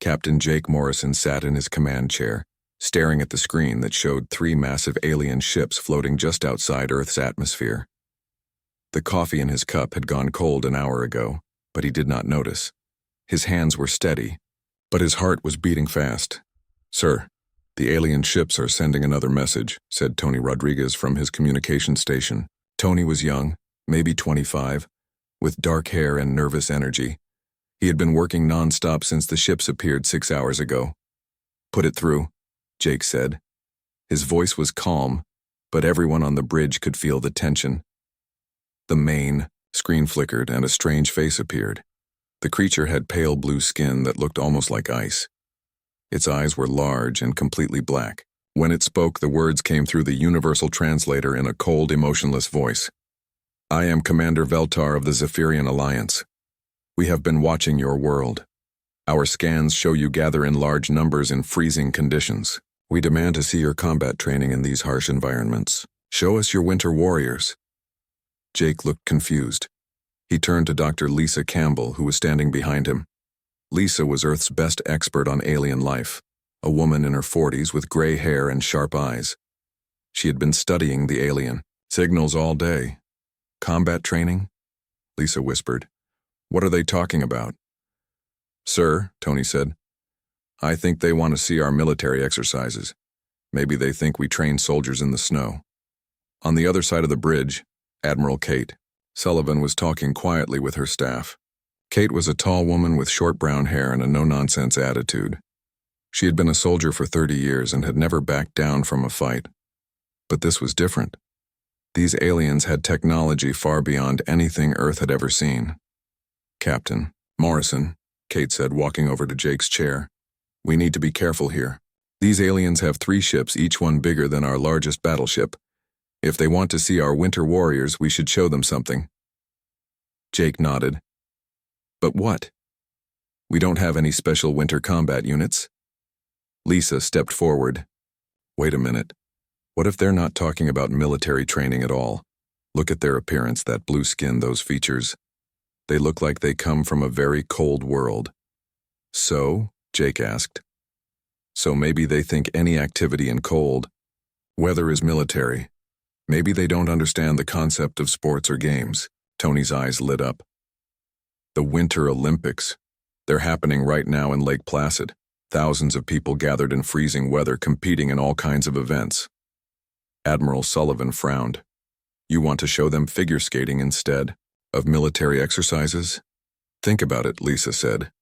Captain Jake Morrison sat in his command chair, staring at the screen that showed 3 massive alien ships floating just outside Earth's atmosphere. The coffee in his cup had gone cold an hour ago, but he did not notice. His hands were steady, but his heart was beating fast. "Sir, the alien ships are sending another message," said Tony Rodriguez from his communication station. Tony was young, maybe 25, with dark hair and nervous energy. He had been working non-stop since the ships appeared 6 hours ago. "Put it through," Jake said. His voice was calm, but everyone on the bridge could feel the tension. The main screen flickered and a strange face appeared. The creature had pale blue skin that looked almost like ice. Its eyes were large and completely black. When it spoke, the words came through the universal translator in a cold, emotionless voice. "I am Commander Veltar of the Zephyrian Alliance. We have been watching your world. Our scans show you gather in large numbers in freezing conditions. We demand to see your combat training in these harsh environments. Show us your winter warriors." Jake looked confused. He turned to Dr. Lisa Campbell, who was standing behind him. Lisa was Earth's best expert on alien life, a woman in her 40s with gray hair and sharp eyes. She had been studying the alien signals all day. "Combat training?" Lisa whispered. "What are they talking about?" "Sir," Tony said, "I think they want to see our military exercises. Maybe they think we train soldiers in the snow." On the other side of the bridge, Admiral Kate Sullivan was talking quietly with her staff. Kate was a tall woman with short brown hair and a no-nonsense attitude. She had been a soldier for 30 years and had never backed down from a fight. But this was different. These aliens had technology far beyond anything Earth had ever seen. "Captain Morrison," Kate said, walking over to Jake's chair, "we need to be careful here. These aliens have 3 ships, each one bigger than our largest battleship. If they want to see our winter warriors, we should show them something." Jake nodded. "But what? We don't have any special winter combat units." Lisa stepped forward. "Wait a minute. What if they're not talking about military training at all? Look at their appearance, that blue skin, those features. They look like they come from a very cold world." "So?" Jake asked. "So maybe they think any activity in cold weather is military. Maybe they don't understand the concept of sports or games." Tony's eyes lit up. "The Winter Olympics. They're happening right now in Lake Placid. Thousands of people gathered in freezing weather competing in all kinds of events." Admiral Sullivan frowned. "You want to show them figure skating instead of military exercises?" "Think about it," Lisa said.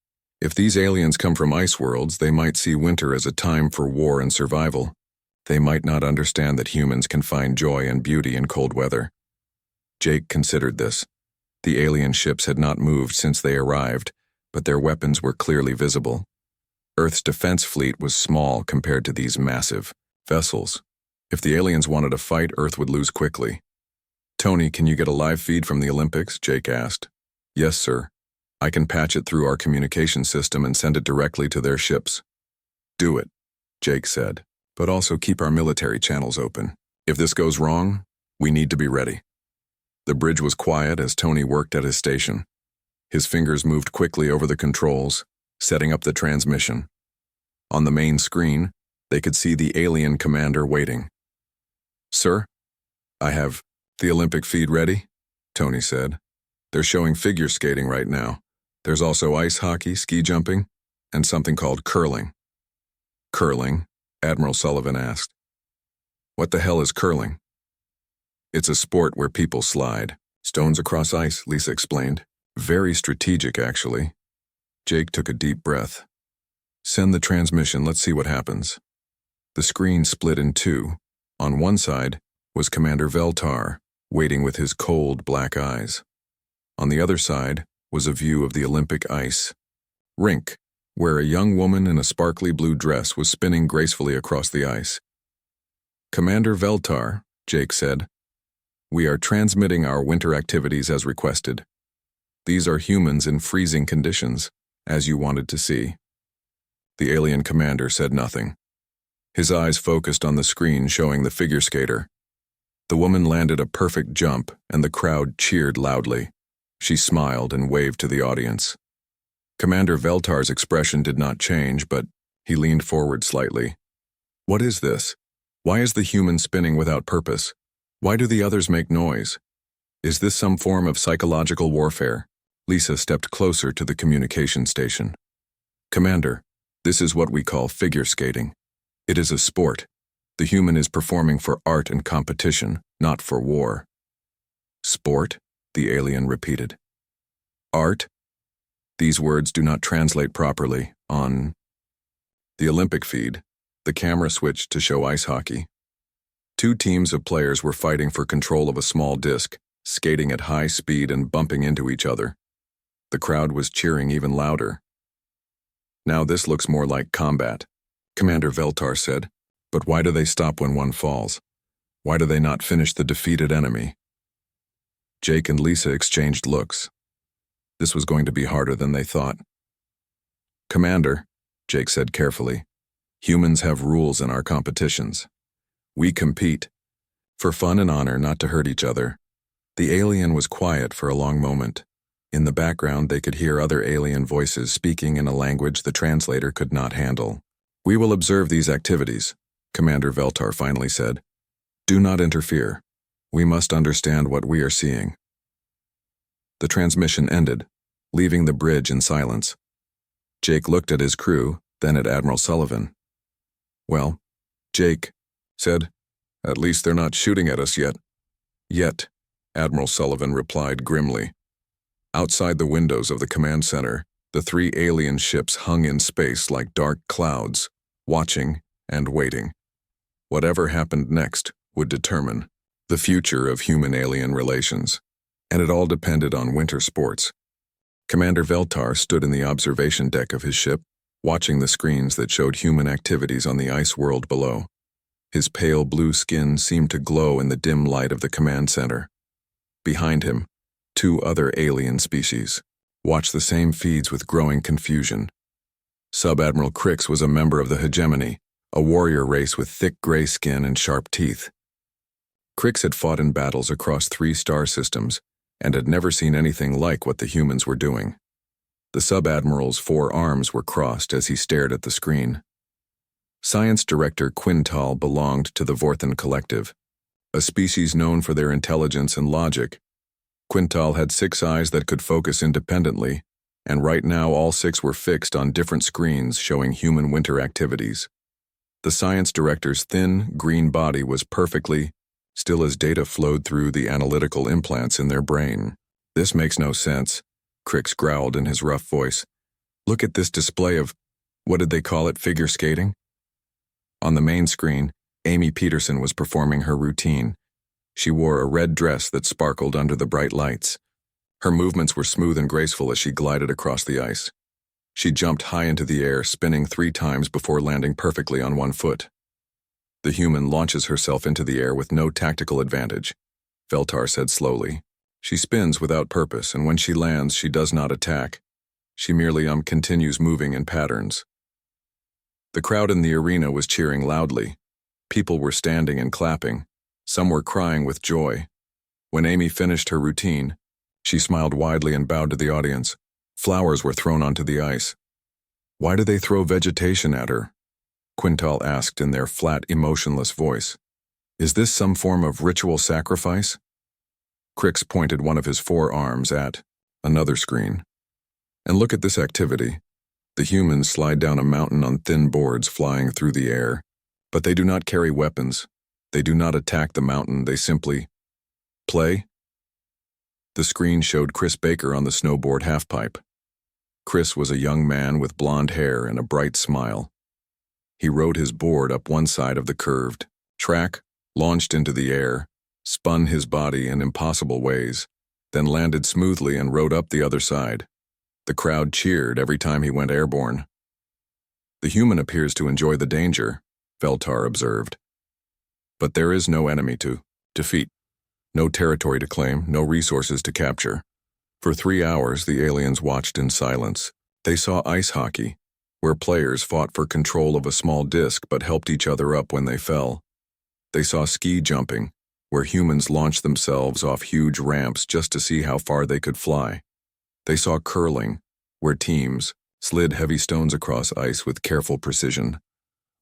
"If these aliens come from ice worlds, they might see winter as a time for war and survival. They might not understand that humans can find joy and beauty in cold weather." Jake considered this. The alien ships had not moved since they arrived, but their weapons were clearly visible. Earth's defense fleet was small compared to these massive vessels. If the aliens wanted to fight, Earth would lose quickly. "Tony, can you get a live feed from the Olympics?" Jake asked. "Yes, sir. I can patch it through our communication system and send it directly to their ships." "Do it," Jake said, "but also keep our military channels open. If this goes wrong, we need to be ready." The bridge was quiet as Tony worked at his station. His fingers moved quickly over the controls, setting up the transmission. On the main screen, they could see the alien commander waiting. "Sir, I have the Olympic feed ready," Tony said. "They're showing figure skating right now. There's also ice hockey, ski jumping, and something called curling." "Curling?" Admiral Sullivan asked. "What the hell is curling?" "It's a sport where people slide stones across ice," Lisa explained. "Very strategic, actually." Jake took a deep breath. "Send the transmission, let's see what happens." The screen split in 2. On one side was Commander Veltar, waiting with his cold black eyes. On the other side was a view of the Olympic ice rink, where a young woman in a sparkly blue dress was spinning gracefully across the ice. "Commander Veltar," Jake said, "we are transmitting our winter activities as requested. These are humans in freezing conditions, as you wanted to see." The alien commander said nothing. His eyes focused on the screen showing the figure skater. The woman landed a perfect jump, and the crowd cheered loudly. She smiled and waved to the audience. Commander Veltar's expression did not change, but he leaned forward slightly. What is this? Why is the human spinning without purpose? Why do the others make noise? Is this some form of psychological warfare? Lisa stepped closer to the communication station. Commander, this is what we call figure skating. It is a sport. The human is performing for art and competition, not for war. Sport? The alien repeated. Art? These words do not translate properly on the Olympic feed. The camera switched to show ice hockey. Two teams of players were fighting for control of a small disc, skating at high speed and bumping into each other. The crowd was cheering even louder. Now this looks more like combat, Commander Veltar said. But why do they stop when one falls? Why do they not finish the defeated enemy? Jake and Lisa exchanged looks. This was going to be harder than they thought. Commander, Jake said carefully, humans have rules in our competitions. We compete for fun and honor, not to hurt each other. The alien was quiet for a long moment. In the background, they could hear other alien voices speaking in a language the translator could not handle. We will observe these activities, Commander Veltar finally said. Do not interfere. We must understand what we are seeing. The transmission ended, leaving the bridge in silence. Jake looked at his crew, then at Admiral Sullivan. Well, Jake said, at least they're not shooting at us yet. Yet, Admiral Sullivan replied grimly. Outside the windows of the command center, the three alien ships hung in space like dark clouds, watching and waiting. Whatever happened next would determine the future of human-alien relations, and it all depended on winter sports. Commander Veltar stood in the observation deck of his ship, watching the screens that showed human activities on the ice world below. His pale blue skin seemed to glow in the dim light of the command center. Behind him, two other alien species watched the same feeds with growing confusion. Sub-Admiral Crix was a member of the Hegemony, a warrior race with thick gray skin and sharp teeth. Crix had fought in battles across 3 star systems and had never seen anything like what the humans were doing. The Sub-Admiral's 4 arms were crossed as he stared at the screen. Science Director Quintal belonged to the Vorthan Collective, a species known for their intelligence and logic. Quintal had 6 eyes that could focus independently, and right now all 6 were fixed on different screens showing human winter activities. The Science Director's thin, green body was perfectly still as data flowed through the analytical implants in their brain. This makes no sense, Crix growled in his rough voice. Look at this display of, what did they call it, figure skating? On the main screen, Amy Peterson was performing her routine. She wore a red dress that sparkled under the bright lights. Her movements were smooth and graceful as she glided across the ice. She jumped high into the air, spinning 3 times before landing perfectly on one foot. The human launches herself into the air with no tactical advantage, Veltar said slowly. She spins without purpose, and when she lands, she does not attack. She merely continues moving in patterns. The crowd in the arena was cheering loudly. People were standing and clapping. Some were crying with joy. When Amy finished her routine, she smiled widely and bowed to the audience. Flowers were thrown onto the ice. Why do they throw vegetation at her? Quintal asked in their flat, emotionless voice. Is this some form of ritual sacrifice? Crix pointed one of his 4 arms at another screen. And look at this activity. The humans slide down a mountain on thin boards flying through the air, but they do not carry weapons. They do not attack the mountain, they simply play. The screen showed Chris Baker on the snowboard halfpipe. Chris was a young man with blonde hair and a bright smile. He rode his board up one side of the curved track, launched into the air, spun his body in impossible ways, then landed smoothly and rode up the other side. The crowd cheered every time he went airborne. The human appears to enjoy the danger, Veltar observed. But there is no enemy to defeat, no territory to claim, no resources to capture. For 3 hours, the aliens watched in silence. They saw ice hockey, where players fought for control of a small disc but helped each other up when they fell. They saw ski jumping, where humans launched themselves off huge ramps just to see how far they could fly. They saw curling, where teams slid heavy stones across ice with careful precision.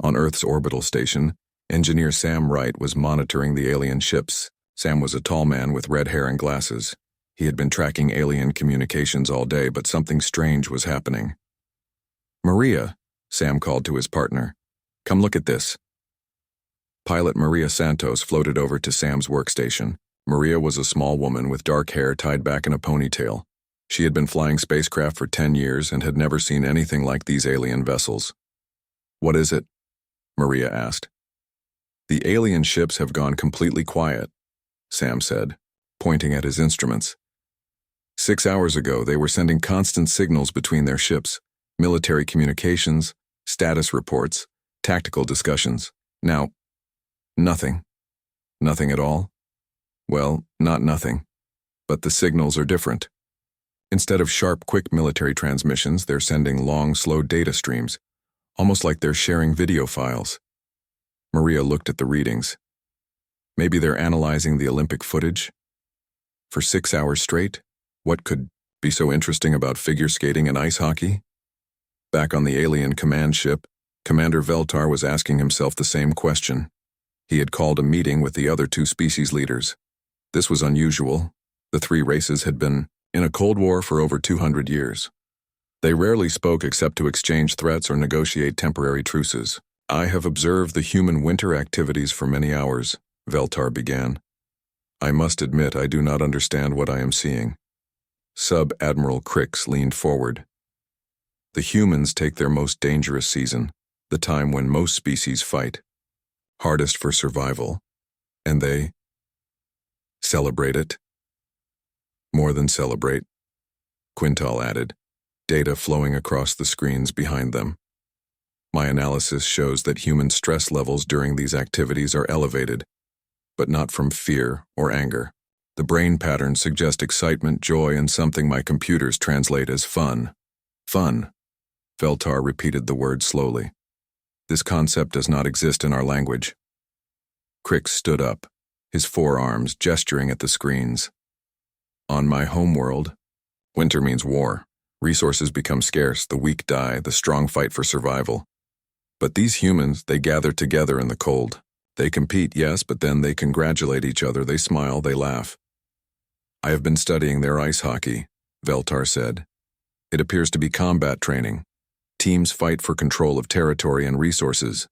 On Earth's orbital station, engineer Sam Wright was monitoring the alien ships. Sam was a tall man with red hair and glasses. He had been tracking alien communications all day, but something strange was happening. "Maria," Sam called to his partner. "Come look at this." Pilot Maria Santos floated over to Sam's workstation. Maria was a small woman with dark hair tied back in a ponytail. She had been flying spacecraft for 10 years and had never seen anything like these alien vessels. "What is it?" Maria asked. "The alien ships have gone completely quiet," Sam said, pointing at his instruments. 6 hours ago, they were sending constant signals between their ships, military communications, status reports, tactical discussions. Now, nothing. Nothing at all? Well, not nothing. But the signals are different. Instead of sharp, quick military transmissions, they're sending long, slow data streams, almost like they're sharing video files. Maria looked at the readings. Maybe they're analyzing the Olympic footage? For 6 hours straight? What could be so interesting about figure skating and ice hockey? Back on the alien command ship, Commander Veltar was asking himself the same question. He had called a meeting with the other 2 species leaders. This was unusual. The 3 races had been in a Cold War for over 200 years. They rarely spoke except to exchange threats or negotiate temporary truces. "I have observed the human winter activities for many hours," Veltar began. "I must admit I do not understand what I am seeing." Sub-Admiral Crix leaned forward. "The humans take their most dangerous season, the time when most species fight. Hardest for survival. And they celebrate it." "More than celebrate," Quintal added, data flowing across the screens behind them. "My analysis shows that human stress levels during these activities are elevated, but not from fear or anger. The brain patterns suggest excitement, joy, and something my computers translate as fun." "Fun," Veltar repeated the word slowly. "This concept does not exist in our language." Crix stood up, his forearms gesturing at the screens. "On my homeworld, winter means war. Resources become scarce, the weak die, the strong fight for survival. But these humans, they gather together in the cold. They compete, yes, but then they congratulate each other, they smile, they laugh." "I have been studying their ice hockey," Veltar said. "It appears to be combat training. Teams fight for control of territory and resources.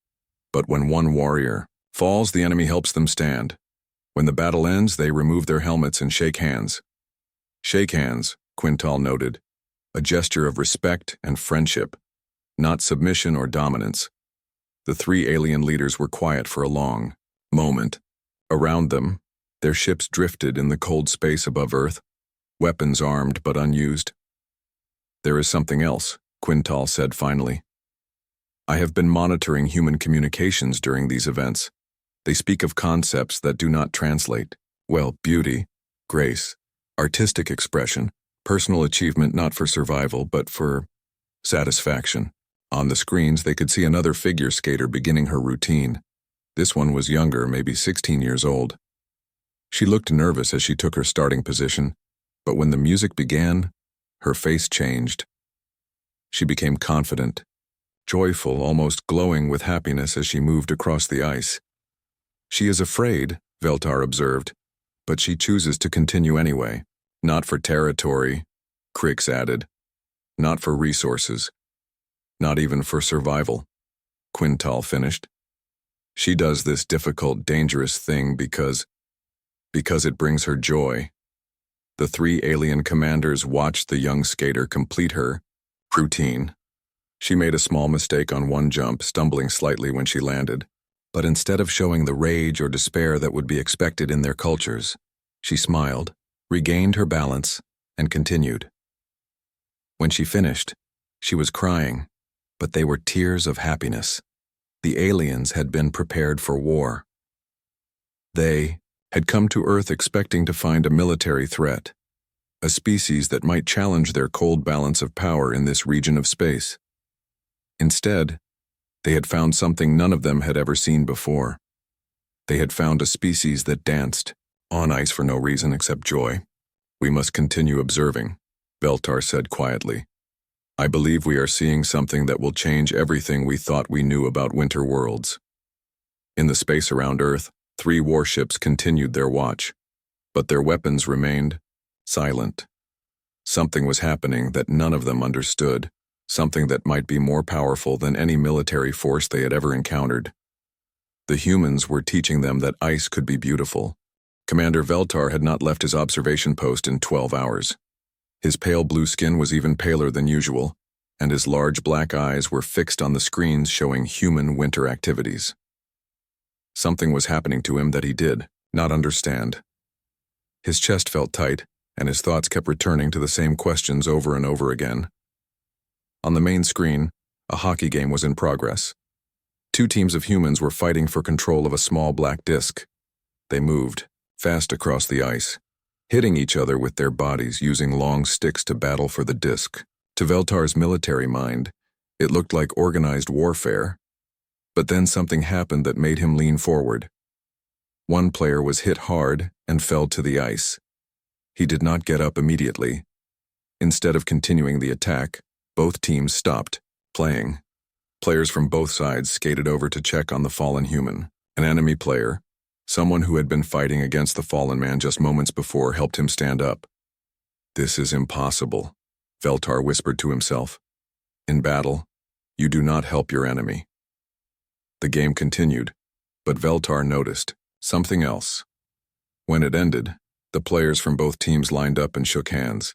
But when one warrior falls, the enemy helps them stand. When the battle ends, they remove their helmets and shake hands." "Shake hands," Quintal noted. "A gesture of respect and friendship, not submission or dominance." The 3 alien leaders were quiet for a long moment. Around them, their ships drifted in the cold space above Earth, weapons armed but unused. "There is something else," Quintal said finally. "I have been monitoring human communications during these events. They speak of concepts that do not translate. Well, beauty, grace, artistic expression, personal achievement not for survival but for satisfaction." On the screens, they could see another figure skater beginning her routine. This one was younger, maybe 16 years old. She looked nervous as she took her starting position, but when the music began, her face changed. She became confident, joyful, almost glowing with happiness as she moved across the ice. "She is afraid," Veltar observed, "but she chooses to continue anyway. Not for territory," Crix added. "Not for resources. Not even for survival," Quintal finished. "She does this difficult, dangerous thing because it brings her joy." The 3 alien commanders watched the young skater complete her routine. She made a small mistake on one jump, stumbling slightly when she landed. But instead of showing the rage or despair that would be expected in their cultures, she smiled, regained her balance, and continued. When she finished, she was crying, but they were tears of happiness. The aliens had been prepared for war. They had come to Earth expecting to find a military threat, a species that might challenge their cold balance of power in this region of space. Instead, they had found something none of them had ever seen before. They had found a species that danced, on ice for no reason except joy. "We must continue observing," Veltar said quietly. I believe we are seeing something that will change everything we thought we knew about winter worlds. In the space around Earth, 3 warships continued their watch, but their weapons remained silent. Something was happening that none of them understood, something that might be more powerful than any military force they had ever encountered. The humans were teaching them that ice could be beautiful. Commander Veltar had not left his observation post in 12 hours. His pale blue skin was even paler than usual, and his large black eyes were fixed on the screens showing human winter activities. Something was happening to him that he did not understand. His chest felt tight, and his thoughts kept returning to the same questions over and over again. On the main screen, a hockey game was in progress. 2 teams of humans were fighting for control of a small black disc. They moved fast across the ice, hitting each other with their bodies using long sticks to battle for the disc. To Veltar's military mind, it looked like organized warfare. But then something happened that made him lean forward. One player was hit hard and fell to the ice. He did not get up immediately. Instead of continuing the attack, both teams stopped playing. Players from both sides skated over to check on the fallen human. An enemy player, someone who had been fighting against the fallen man just moments before, helped him stand up. "This is impossible," Veltar whispered to himself. "In battle, you do not help your enemy." The game continued, but Veltar noticed something else. When it ended, the players from both teams lined up and shook hands.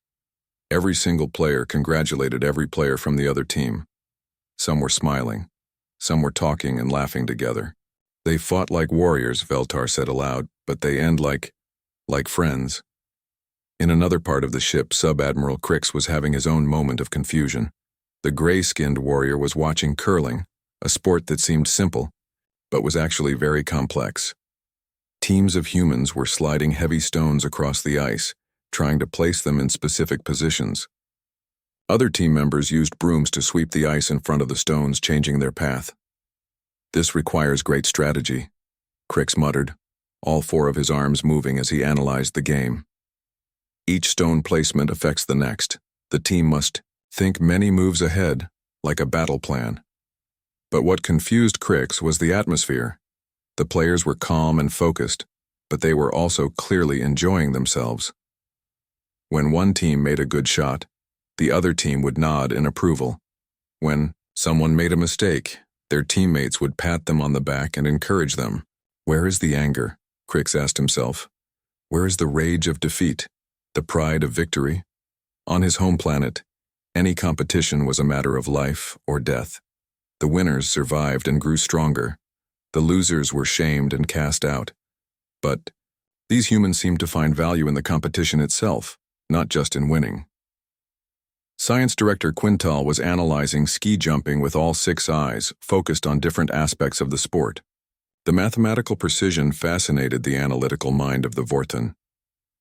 Every single player congratulated every player from the other team. Some were smiling. Some were talking and laughing together. "They fought like warriors," Veltar said aloud, "but they end like friends." In another part of the ship, Sub-Admiral Crix was having his own moment of confusion. The gray-skinned warrior was watching curling, a sport that seemed simple, but was actually very complex. Teams of humans were sliding heavy stones across the ice, trying to place them in specific positions. Other team members used brooms to sweep the ice in front of the stones, changing their path. "This requires great strategy," Crix muttered, all 4 of his arms moving as he analyzed the game. Each stone placement affects the next. The team must think many moves ahead, like a battle plan. But what confused Crix was the atmosphere. The players were calm and focused, but they were also clearly enjoying themselves. When one team made a good shot, the other team would nod in approval. When someone made a mistake, their teammates would pat them on the back and encourage them. "Where is the anger?" Crix asked himself. "Where is the rage of defeat? The pride of victory?" On his home planet, any competition was a matter of life or death. The winners survived and grew stronger. The losers were shamed and cast out. But these humans seemed to find value in the competition itself, not just in winning. Science Director Quintal was analyzing ski jumping with all 6 eyes, focused on different aspects of the sport. The mathematical precision fascinated the analytical mind of the Vorten.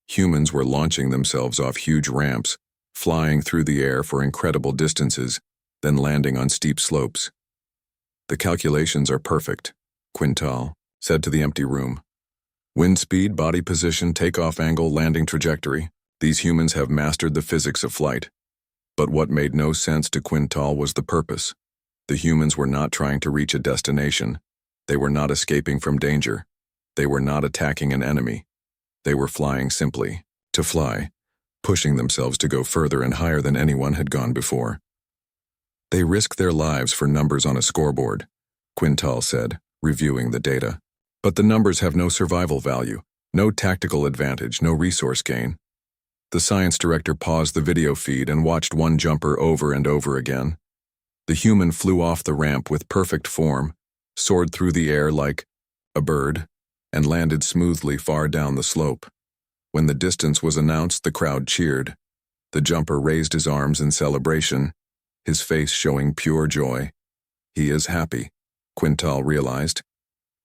Humans were launching themselves off huge ramps, flying through the air for incredible distances, then landing on steep slopes. "The calculations are perfect," Quintal said to the empty room. "Wind speed, body position, takeoff angle, landing trajectory. These humans have mastered the physics of flight." But what made no sense to Quintal was the purpose. The humans were not trying to reach a destination. They were not escaping from danger. They were not attacking an enemy. They were flying simply to fly, pushing themselves to go further and higher than anyone had gone before. "They risked their lives for numbers on a scoreboard," Quintal said, reviewing the data. "But the numbers have no survival value, no tactical advantage, no resource gain." The science director paused the video feed and watched one jumper over and over again. The human flew off the ramp with perfect form, soared through the air like a bird, and landed smoothly far down the slope. When the distance was announced, the crowd cheered. The jumper raised his arms in celebration, his face showing pure joy. He is happy, Quintal realized.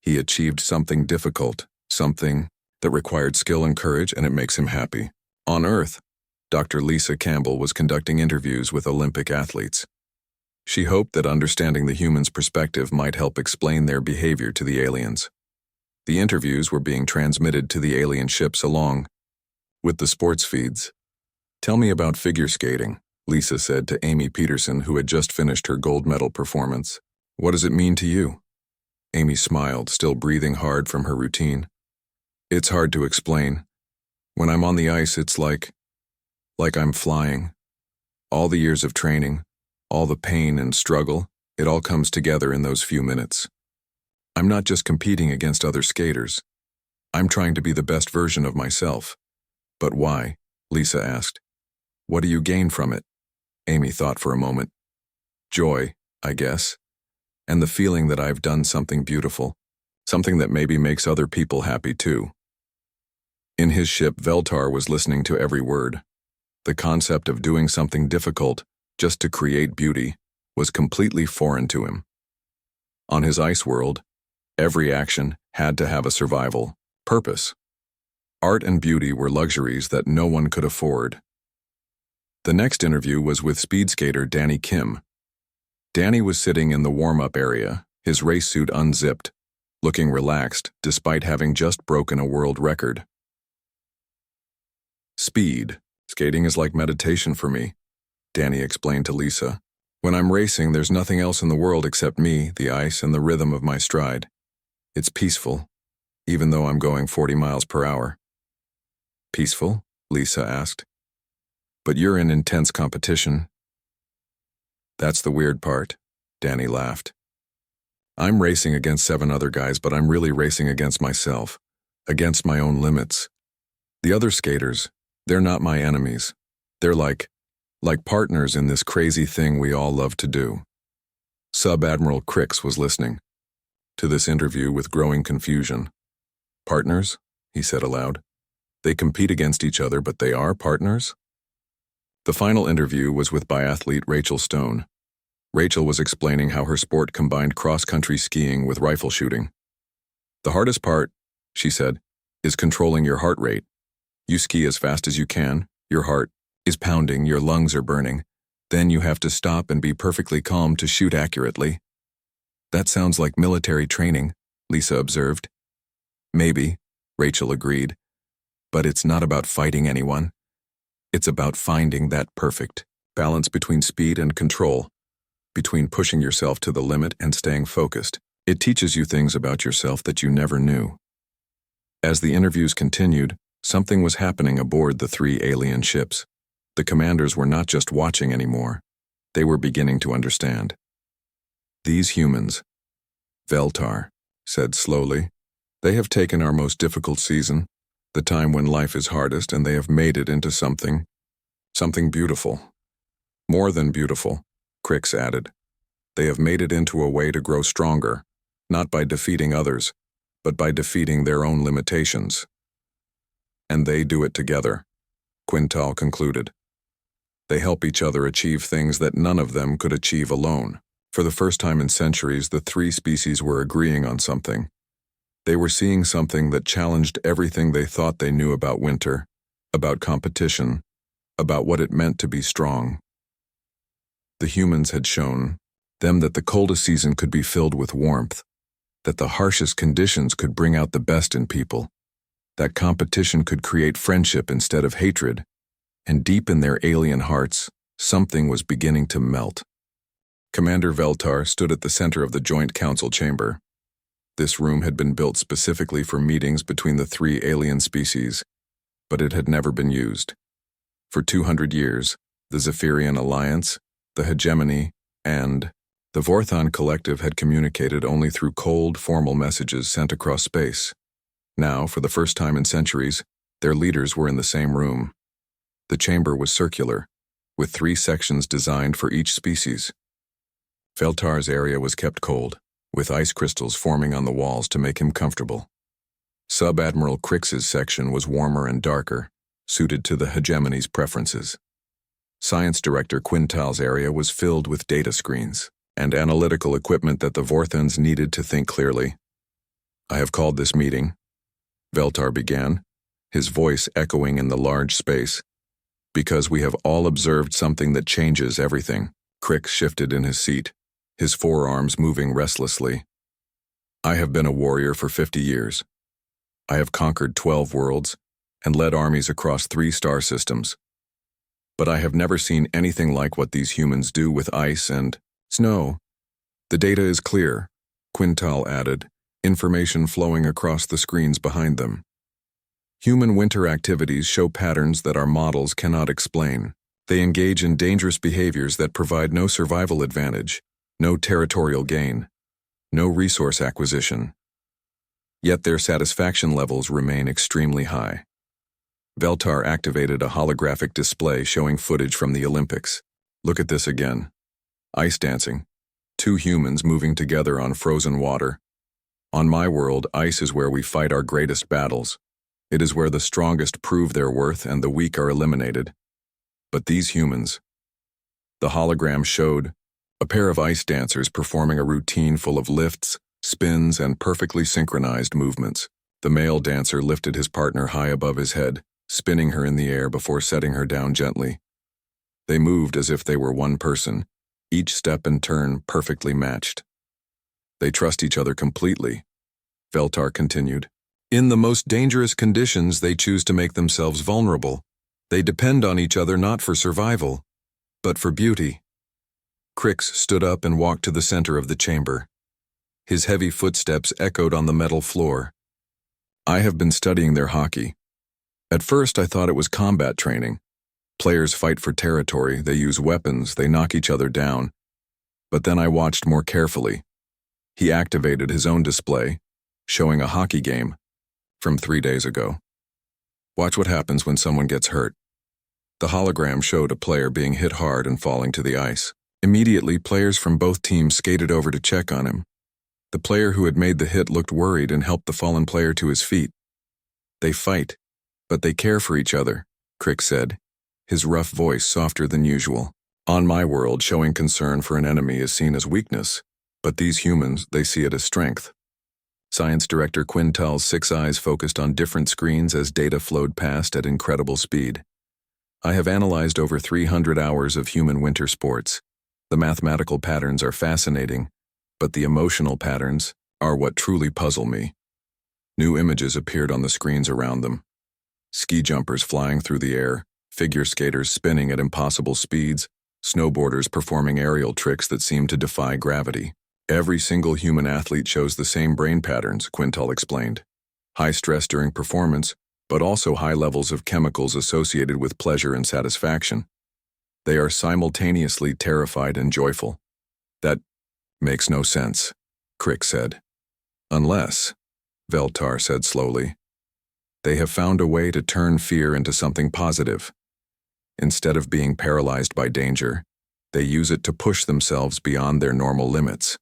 He achieved something difficult, something that required skill and courage, and it makes him happy. On Earth, Dr. Lisa Campbell was conducting interviews with Olympic athletes. She hoped that understanding the humans' perspective might help explain their behavior to the aliens. The interviews were being transmitted to the alien ships along with the sports feeds. "Tell me about figure skating," Lisa said to Amy Peterson, who had just finished her gold medal performance. What does it mean to you? Amy smiled, still breathing hard from her routine. It's hard to explain. When I'm on the ice, it's like I'm flying. All the years of training, all the pain and struggle, it all comes together in those few minutes. I'm not just competing against other skaters. I'm trying to be the best version of myself. But why? Lisa asked. What do you gain from it? Amy thought for a moment. Joy, I guess. And the feeling that I've done something beautiful, something that maybe makes other people happy too. In his ship, Veltar was listening to every word. The concept of doing something difficult just to create beauty was completely foreign to him. On his ice world, every action had to have a survival purpose. Art and beauty were luxuries that no one could afford. The next interview was with speed skater Danny Kim. Danny was sitting in the warm-up area, his race suit unzipped, looking relaxed despite having just broken a world record. Speed skating is like meditation for me, Danny explained to Lisa. When I'm racing, there's nothing else in the world except me, the ice, and the rhythm of my stride. It's peaceful, even though I'm going 40 miles per hour. Peaceful? Lisa asked. But you're in intense competition. That's the weird part, Danny laughed. I'm racing against 7 other guys, but I'm really racing against myself, against my own limits. The other skaters, they're not my enemies. They're like partners in this crazy thing we all love to do. Sub-Admiral Crix was listening to this interview with growing confusion. Partners? He said aloud. They compete against each other, but they are partners? The final interview was with biathlete Rachel Stone. Rachel was explaining how her sport combined cross-country skiing with rifle shooting. The hardest part, she said, is controlling your heart rate. You ski as fast as you can, your heart is pounding, your lungs are burning. Then you have to stop and be perfectly calm to shoot accurately. That sounds like military training, Lisa observed. Maybe, Rachel agreed. But it's not about fighting anyone. It's about finding that perfect balance between speed and control, between pushing yourself to the limit and staying focused. It teaches you things about yourself that you never knew. As the interviews continued, something was happening aboard the 3 alien ships. The commanders were not just watching anymore. They were beginning to understand. These humans, Veltar said slowly, they have taken our most difficult season, the time when life is hardest, and they have made it into something beautiful. More than beautiful, Crix added. They have made it into a way to grow stronger, not by defeating others, but by defeating their own limitations. And they do it together, Quintal concluded. They help each other achieve things that none of them could achieve alone. For the first time in centuries, the 3 species were agreeing on something. They were seeing something that challenged everything they thought they knew about winter, about competition, about what it meant to be strong. The humans had shown them that the coldest season could be filled with warmth, that the harshest conditions could bring out the best in people, that competition could create friendship instead of hatred, and deep in their alien hearts, something was beginning to melt. Commander Veltar stood at the center of the Joint Council chamber. This room had been built specifically for meetings between the 3 alien species, but it had never been used. For 200 years, the Zephyrian Alliance, the Hegemony, and the Vorthon Collective had communicated only through cold, formal messages sent across space. Now, for the first time in centuries, their leaders were in the same room. The chamber was circular, with 3 sections designed for each species. Veltar's area was kept cold, with ice crystals forming on the walls to make him comfortable. Sub-Admiral Crix's section was warmer and darker, suited to the Hegemony's preferences. Science Director Quintal's area was filled with data screens and analytical equipment that the Vorthons needed to think clearly. I have called this meeting, Veltar began, his voice echoing in the large space, because we have all observed something that changes everything. Crix shifted in his seat, his forearms moving restlessly. I have been a warrior for 50 years. I have conquered 12 worlds and led armies across 3 star systems. But I have never seen anything like what these humans do with ice and snow. The data is clear, Quintal added, information flowing across the screens behind them. Human winter activities show patterns that our models cannot explain. They engage in dangerous behaviors that provide no survival advantage, no territorial gain, no resource acquisition. Yet their satisfaction levels remain extremely high. Veltar activated a holographic display showing footage from the Olympics. Look at this again. Ice dancing. Two humans moving together on frozen water. On my world, ice is where we fight our greatest battles. It is where the strongest prove their worth and the weak are eliminated. But these humans. The hologram showed a pair of ice dancers performing a routine full of lifts, spins, and perfectly synchronized movements. The male dancer lifted his partner high above his head, spinning her in the air before setting her down gently. They moved as if they were one person, each step and turn perfectly matched. They trust each other completely, Veltar continued. In the most dangerous conditions, they choose to make themselves vulnerable. They depend on each other not for survival, but for beauty. Crix stood up and walked to the center of the chamber. His heavy footsteps echoed on the metal floor. I have been studying their hockey. At first, I thought it was combat training. Players fight for territory, they use weapons, they knock each other down. But then I watched more carefully. He activated his own display, showing a hockey game from 3 days ago. Watch what happens when someone gets hurt. The hologram showed a player being hit hard and falling to the ice. Immediately, players from both teams skated over to check on him. The player who had made the hit looked worried and helped the fallen player to his feet. They fight, but they care for each other, Crix said, his rough voice softer than usual. On my world, showing concern for an enemy is seen as weakness, but these humans, they see it as strength. Science Director Quintal's 6 eyes focused on different screens as data flowed past at incredible speed. I have analyzed over 300 hours of human winter sports. The mathematical patterns are fascinating, but the emotional patterns are what truly puzzle me. New images appeared on the screens around them. Ski jumpers flying through the air, figure skaters spinning at impossible speeds, snowboarders performing aerial tricks that seem to defy gravity. Every single human athlete shows the same brain patterns, Quintal explained. High stress during performance, but also high levels of chemicals associated with pleasure and satisfaction. They are simultaneously terrified and joyful. That makes no sense, Crix said. Unless, Veltar said slowly, they have found a way to turn fear into something positive. Instead of being paralyzed by danger, they use it to push themselves beyond their normal limits.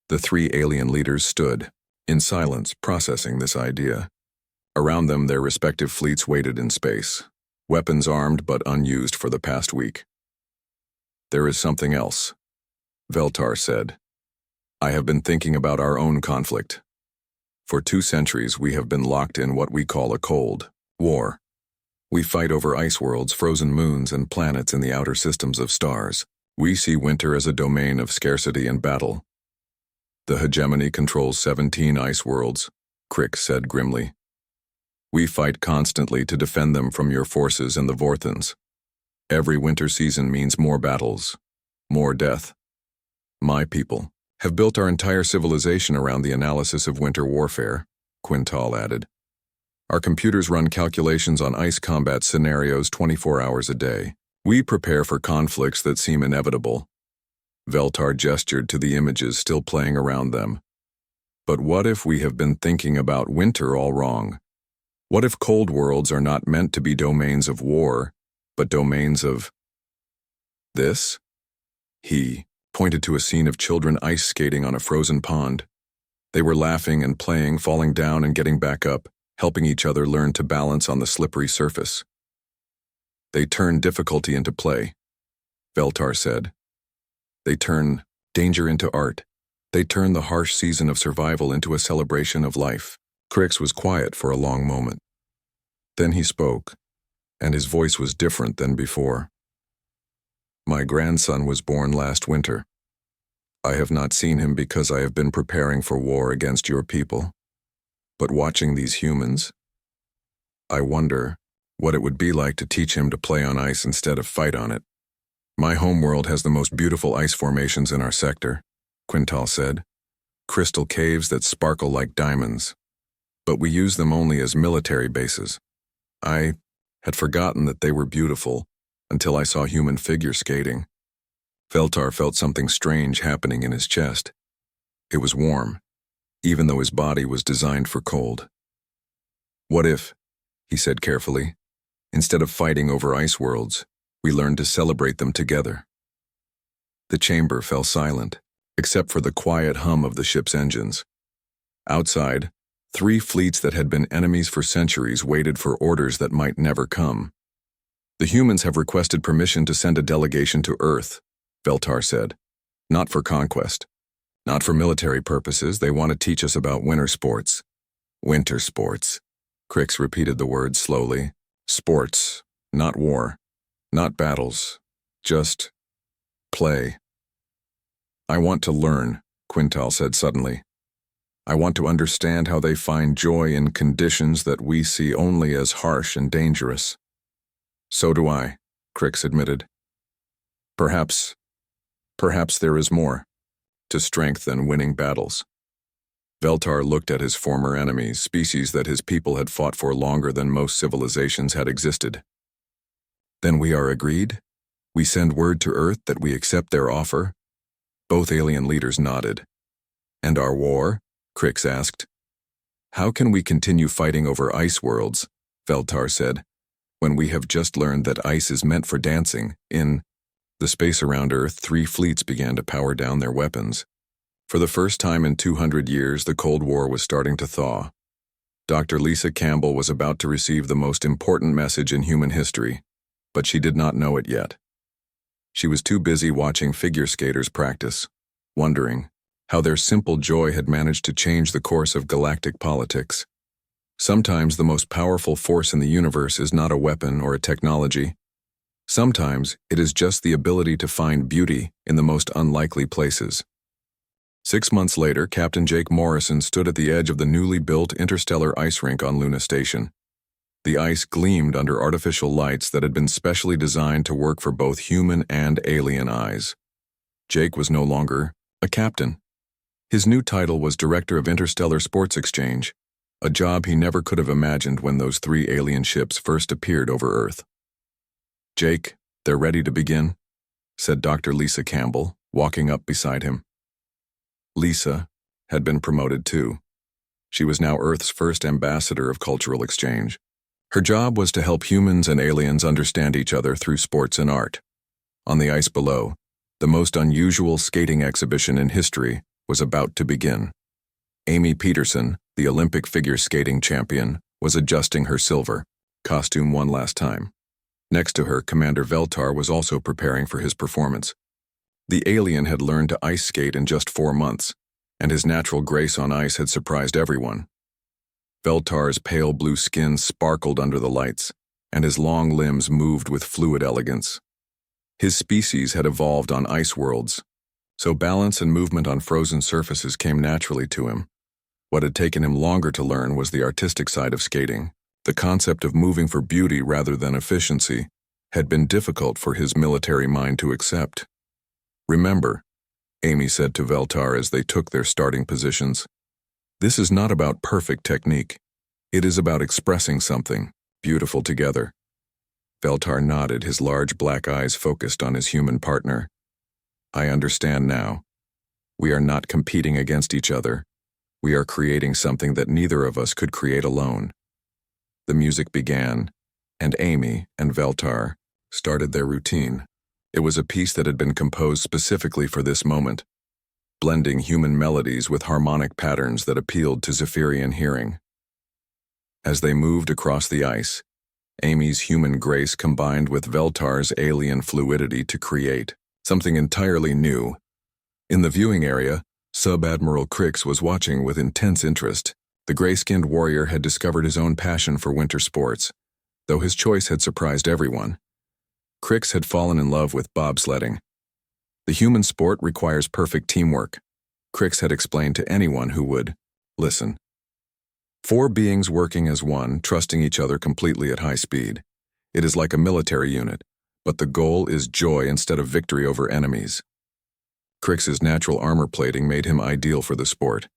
The 3 alien leaders stood, in silence, processing this idea. Around them, their respective fleets waited in space, weapons armed but unused for the past week. There is something else, Veltar said. I have been thinking about our own conflict. For 2 centuries, we have been locked in what we call a cold war. We fight over ice worlds, frozen moons, and planets in the outer systems of stars. We see winter as a domain of scarcity and battle. The hegemony controls 17 ice worlds, Crix said grimly. We fight constantly to defend them from your forces and the Vorthons. Every winter season means more battles, more death. My people have built our entire civilization around the analysis of winter warfare, Quintal added. Our computers run calculations on ice combat scenarios 24 hours a day. We prepare for conflicts that seem inevitable. Veltar gestured to the images still playing around them. But what if we have been thinking about winter all wrong? What if cold worlds are not meant to be domains of war, but domains of this? He pointed to a scene of children ice skating on a frozen pond. They were laughing and playing, falling down and getting back up, helping each other learn to balance on the slippery surface. They turn difficulty into play, Veltar said. They turn danger into art. They turn the harsh season of survival into a celebration of life. Crix was quiet for a long moment. Then he spoke, and his voice was different than before. My grandson was born last winter. I have not seen him because I have been preparing for war against your people. But watching these humans, I wonder, what it would be like to teach him to play on ice instead of fight on it. My homeworld has the most beautiful ice formations in our sector, Quintal said. Crystal caves that sparkle like diamonds. But we use them only as military bases. I had forgotten that they were beautiful until I saw human figure skating. Veltar felt something strange happening in his chest. It was warm, even though his body was designed for cold. What if, he said carefully, instead of fighting over ice worlds, we learned to celebrate them together? The chamber fell silent, except for the quiet hum of the ship's engines. Outside, 3 fleets that had been enemies for centuries waited for orders that might never come. The humans have requested permission to send a delegation to Earth, Veltar said. Not for conquest. Not for military purposes. They want to teach us about winter sports. Winter sports. Crix repeated the word slowly. Sports, not war. Not battles. Just play. I want to learn, Quintal said suddenly. I want to understand how they find joy in conditions that we see only as harsh and dangerous. So do I, Crix admitted. Perhaps there is more to strength than winning battles. Veltar looked at his former enemies, species that his people had fought for longer than most civilizations had existed. Then we are agreed? We send word to Earth that we accept their offer? Both alien leaders nodded. And our war? Crix asked. How can we continue fighting over ice worlds, Veltar said, when we have just learned that ice is meant for dancing? In the space around Earth, 3 fleets began to power down their weapons. For the first time in 200 years, the Cold War was starting to thaw. Dr. Lisa Campbell was about to receive the most important message in human history, but she did not know it yet. She was too busy watching figure skaters practice, wondering how their simple joy had managed to change the course of galactic politics. Sometimes the most powerful force in the universe is not a weapon or a technology. Sometimes it is just the ability to find beauty in the most unlikely places. 6 months later, Captain Jake Morrison stood at the edge of the newly built Interstellar ice rink on Luna Station. The ice gleamed under artificial lights that had been specially designed to work for both human and alien eyes. Jake was no longer a captain. His new title was Director of Interstellar Sports Exchange, a job he never could have imagined when those 3 alien ships first appeared over Earth. Jake, they're ready to begin, said Dr. Lisa Campbell, walking up beside him. Lisa had been promoted too. She was now Earth's first ambassador of cultural exchange. Her job was to help humans and aliens understand each other through sports and art. On the ice below, the most unusual skating exhibition in history was about to begin. Amy Peterson, the Olympic figure skating champion, was adjusting her silver costume one last time. Next to her, Commander Veltar was also preparing for his performance. The alien had learned to ice skate in just 4 months, and his natural grace on ice had surprised everyone. Veltar's pale blue skin sparkled under the lights, and his long limbs moved with fluid elegance. His species had evolved on ice worlds, so balance and movement on frozen surfaces came naturally to him. What had taken him longer to learn was the artistic side of skating. The concept of moving for beauty rather than efficiency had been difficult for his military mind to accept. Remember, Amy said to Veltar as they took their starting positions, this is not about perfect technique. It is about expressing something beautiful together. Veltar nodded, his large black eyes focused on his human partner. I understand now. We are not competing against each other. We are creating something that neither of us could create alone. The music began, and Amy and Veltar started their routine. It was a piece that had been composed specifically for this moment, blending human melodies with harmonic patterns that appealed to Zephyrian hearing. As they moved across the ice, Amy's human grace combined with Veltar's alien fluidity to create something entirely new. In the viewing area, Sub-Admiral Crix was watching with intense interest. The gray-skinned warrior had discovered his own passion for winter sports, though his choice had surprised everyone. Crix had fallen in love with bobsledding. The human sport requires perfect teamwork, Crix had explained to anyone who would listen. 4 beings working as one, trusting each other completely at high speed. It is like a military unit, but the goal is joy instead of victory over enemies. Crix's natural armor plating made him ideal for the sport.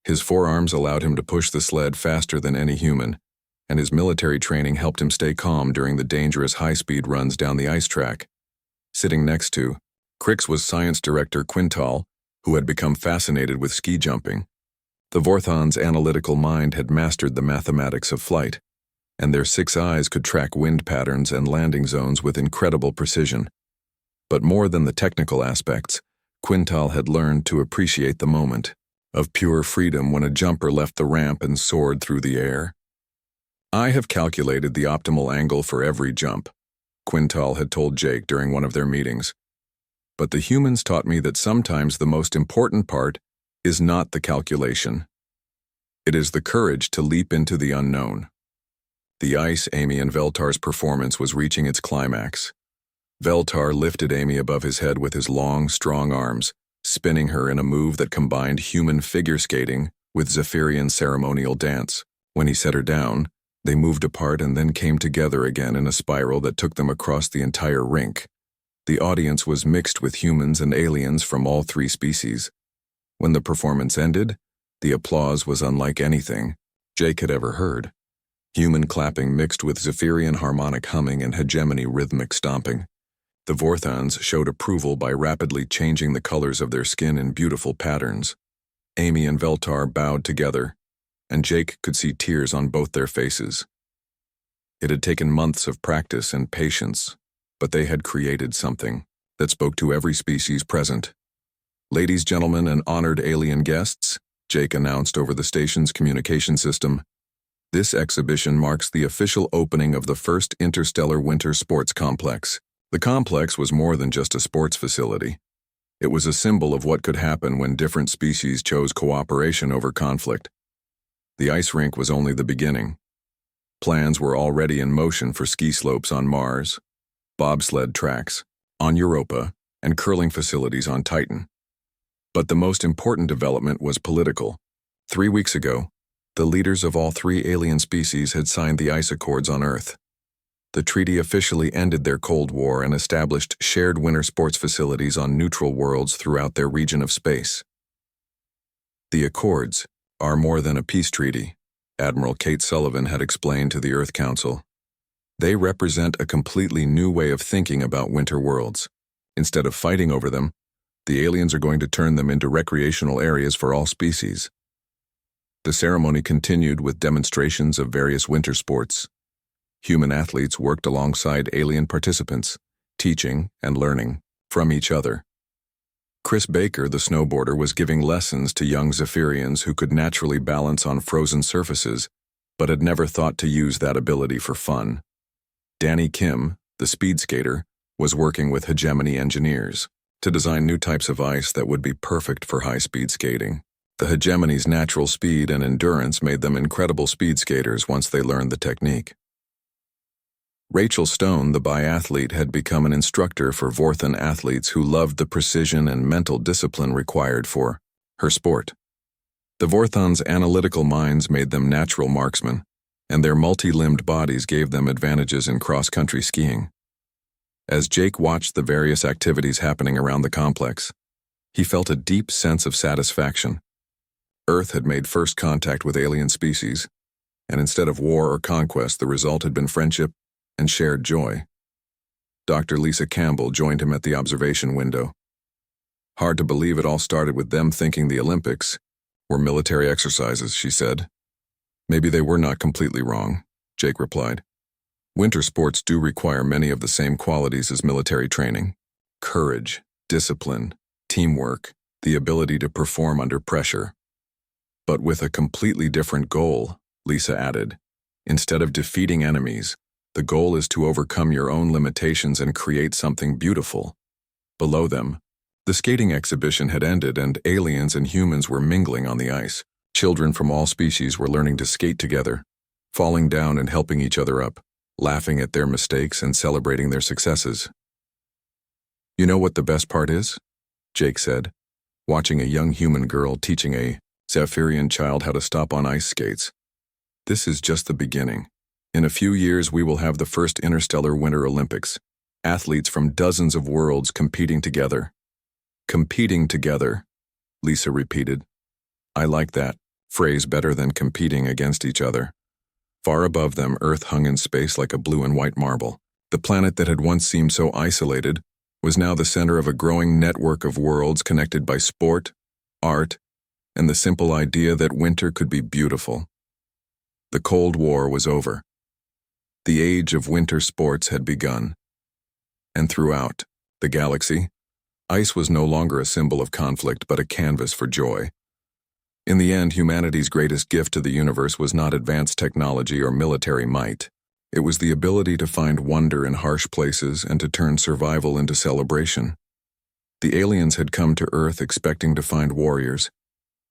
His forearms allowed him to push the sled faster than any human, and his military training helped him stay calm during the dangerous high-speed runs down the ice track. Sitting next to Crix was science director Quintal, who had become fascinated with ski jumping. The Vorthon's analytical mind had mastered the mathematics of flight, and their 6 eyes could track wind patterns and landing zones with incredible precision. But more than the technical aspects, Quintal had learned to appreciate the moment of pure freedom when a jumper left the ramp and soared through the air. "I have calculated the optimal angle for every jump," Quintal had told Jake during one of their meetings. "But the humans taught me that sometimes the most important part is not the calculation. It is the courage to leap into the unknown." The ice, Amy and Veltar's performance was reaching its climax. Veltar lifted Amy above his head with his long, strong arms, spinning her in a move that combined human figure skating with Zephyrian ceremonial dance. When he set her down, they moved apart and then came together again in a spiral that took them across the entire rink. The audience was mixed with humans and aliens from all 3 species. When the performance ended, the applause was unlike anything Jake had ever heard. Human clapping mixed with Zephyrian harmonic humming and hegemony rhythmic stomping. The Vorthons showed approval by rapidly changing the colors of their skin in beautiful patterns. Amy and Veltar bowed together, and Jake could see tears on both their faces. It had taken months of practice and patience, but they had created something that spoke to every species present. "Ladies, gentlemen, and honored alien guests," Jake announced over the station's communication system, "this exhibition marks the official opening of the first Interstellar Winter Sports Complex." The complex was more than just a sports facility. It was a symbol of what could happen when different species chose cooperation over conflict. The ice rink was only the beginning. Plans were already in motion for ski slopes on Mars, bobsled tracks on Europa, and curling facilities on Titan. But the most important development was political. 3 weeks ago, the leaders of all 3 alien species had signed the Ice Accords on Earth. The treaty officially ended their Cold War and established shared winter sports facilities on neutral worlds throughout their region of space. "The Accords are more than a peace treaty," Admiral Kate Sullivan had explained to the Earth Council. "They represent a completely new way of thinking about winter worlds. Instead of fighting over them, the aliens are going to turn them into recreational areas for all species." The ceremony continued with demonstrations of various winter sports. Human athletes worked alongside alien participants, teaching and learning from each other. Chris Baker, the snowboarder, was giving lessons to young Zephyrians who could naturally balance on frozen surfaces, but had never thought to use that ability for fun. Danny Kim, the speed skater, was working with hegemony engineers to design new types of ice that would be perfect for high-speed skating. The hegemony's natural speed and endurance made them incredible speed skaters once they learned the technique. Rachel Stone, the biathlete, had become an instructor for Vorthon athletes who loved the precision and mental discipline required for her sport. The Vorthon's analytical minds made them natural marksmen, and their multi-limbed bodies gave them advantages in cross-country skiing. As Jake watched the various activities happening around the complex, he felt a deep sense of satisfaction. Earth had made first contact with alien species, and instead of war or conquest, the result had been friendship and shared joy. Dr. Lisa Campbell joined him at the observation window. "Hard to believe it all started with them thinking the Olympics were military exercises," she said. "Maybe they were not completely wrong," Jake replied. "Winter sports do require many of the same qualities as military training: courage, discipline, teamwork, the ability to perform under pressure. But with a completely different goal," Lisa added. "Instead of defeating enemies, the goal is to overcome your own limitations and create something beautiful." Below them, the skating exhibition had ended and aliens and humans were mingling on the ice. Children from all species were learning to skate together, falling down and helping each other up, laughing at their mistakes and celebrating their successes. "You know what the best part is?" Jake said, watching a young human girl teaching a Zephyrian child how to stop on ice skates. "This is just the beginning. In a few years, we will have the first Interstellar Winter Olympics. Athletes from dozens of worlds competing together. Competing together, Lisa repeated. I like that phrase better than competing against each other. Far above them, Earth hung in space like a blue and white marble. The planet that had once seemed so isolated was now the center of a growing network of worlds connected by sport, art, and the simple idea that winter could be beautiful. The Cold War was over. The age of winter sports had begun. And throughout the galaxy, ice was no longer a symbol of conflict but a canvas for joy. In the end, humanity's greatest gift to the universe was not advanced technology or military might. It was the ability to find wonder in harsh places and to turn survival into celebration. The aliens had come to Earth expecting to find warriors.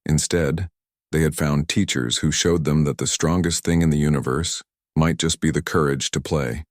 Instead, they had found teachers who showed them that the strongest thing in the universe might just be the courage to play.